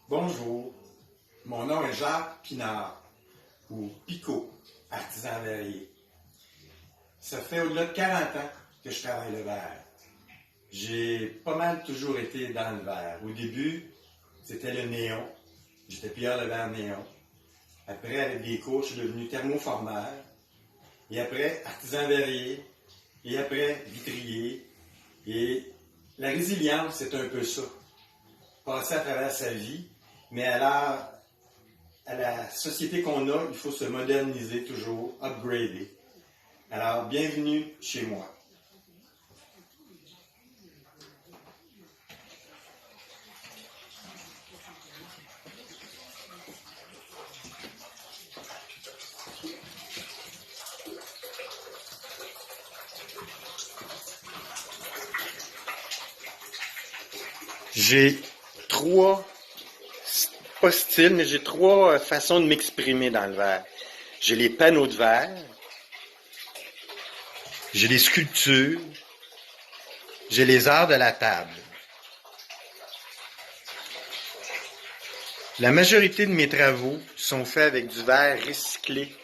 Bonjour, mon nom est Jacques Pinard, ou Picot, artisan verrier. Ça fait au-delà de 40 ans que je travaille le verre. J'ai pas mal toujours été dans le verre. Au début, c'était le néon. J'étais plieur de verre néon. Après, avec des cours, je suis devenu thermoformeur. Et après, artisan verrier. Et après, vitrier. Et la résilience, c'est un peu ça. Passer à travers sa vie, mais à la société qu'on a, il faut se moderniser toujours, upgrader. Alors, bienvenue chez moi. J'ai pas styles, mais j'ai trois façons de m'exprimer dans le verre. J'ai les panneaux de verre, j'ai les sculptures, j'ai les arts de la table. La majorité de mes travaux sont faits avec du verre recyclé,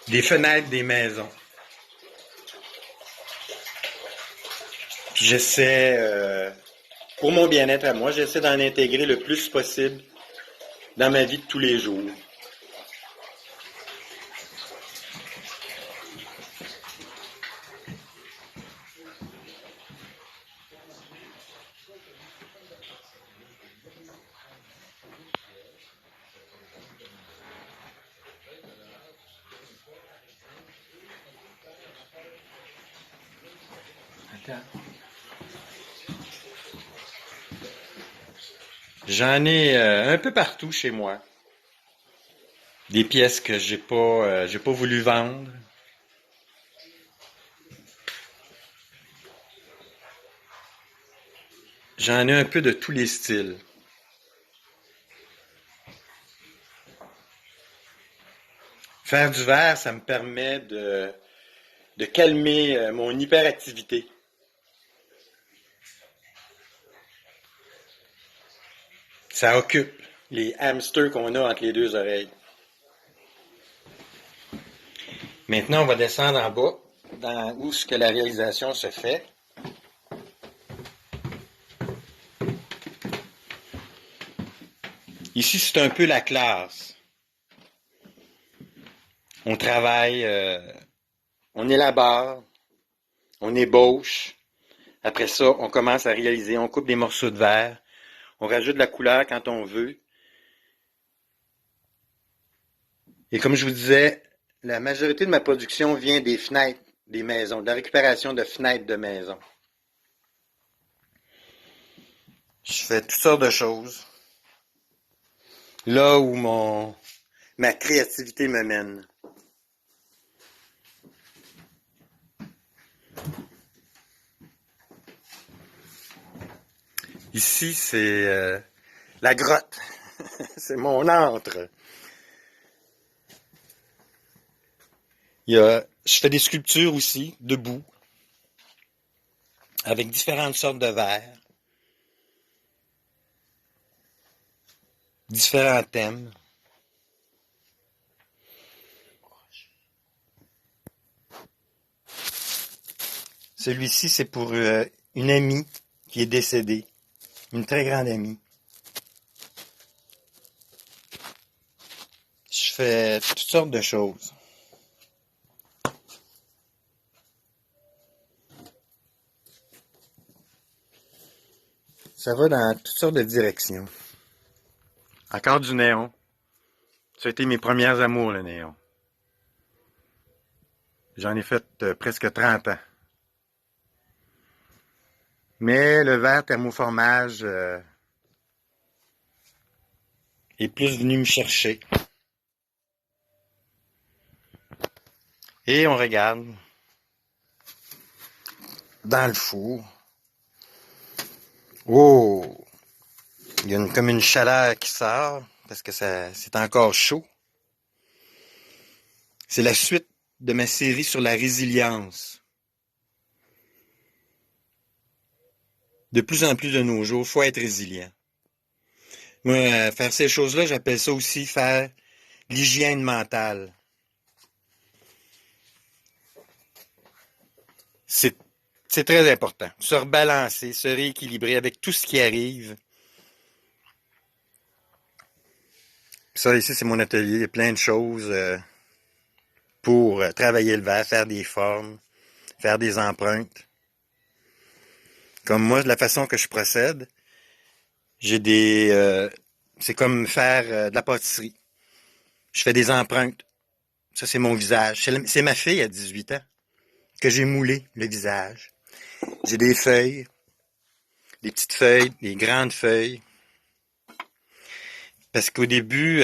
des fenêtres des maisons. Puis j'essaie, pour mon bien-être à moi, j'essaie d'en intégrer le plus possible dans ma vie de tous les jours. J'en ai un peu partout chez moi. Des pièces que j'ai pas voulu vendre. J'en ai un peu de tous les styles. Faire du verre, ça me permet de calmer mon hyperactivité. Ça occupe les hamsters qu'on a entre les deux oreilles. Maintenant, on va descendre en bas, dans où ce que la réalisation se fait. Ici, c'est un peu la classe. On travaille, on élabore, on ébauche. Après ça, on commence à réaliser, on coupe des morceaux de verre, on rajoute de la couleur quand on veut. Et comme je vous disais, la majorité de ma production vient des fenêtres des maisons, de la récupération de fenêtres de maisons. Je fais toutes sortes de choses. Là où ma créativité me mène. Ici, c'est la grotte. C'est mon antre. Je fais des sculptures aussi, debout, avec différentes sortes de verres, différents thèmes. Celui-ci, c'est pour une amie qui est décédée, une très grande amie. Je fais toutes sortes de choses. Ça va dans toutes sortes de directions. Encore du néon. Ça a été mes premières amours, le néon. J'en ai fait presque 30 ans. Mais le verre thermoformage est plus venu me chercher. Et on regarde dans le four. Oh! Il y a comme une chaleur qui sort parce que c'est encore chaud. C'est la suite de ma série sur la résilience. De plus en plus de nos jours, il faut être résilient. Moi, faire ces choses-là, j'appelle ça aussi faire l'hygiène mentale. C'est, c'est très important. Se rebalancer, se rééquilibrer avec tout ce qui arrive. Ça, ici, c'est mon atelier. Il y a plein de choses pour travailler le verre, faire des formes, faire des empreintes. Comme moi, la façon que je procède, j'ai des... c'est comme faire de la pâtisserie. Je fais des empreintes. Ça, c'est mon visage. C'est ma fille à 18 ans que j'ai moulé le visage. J'ai des feuilles, des petites feuilles, des grandes feuilles. Parce qu'au début,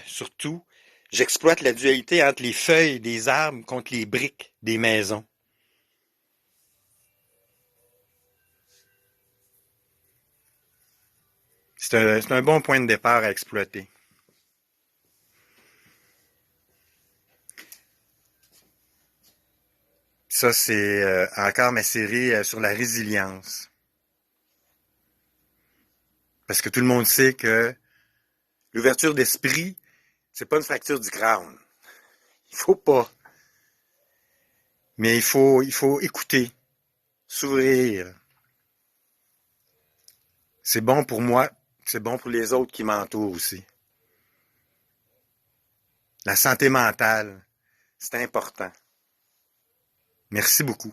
surtout, j'exploite la dualité entre les feuilles des arbres contre les briques des maisons. C'est un bon point de départ à exploiter. Ça, c'est encore ma série sur la résilience. Parce que tout le monde sait que l'ouverture d'esprit, c'est pas une fracture du crâne. Il faut pas. Mais il faut écouter, s'ouvrir. C'est bon pour moi, c'est bon pour les autres qui m'entourent aussi. La santé mentale, c'est important. Merci beaucoup.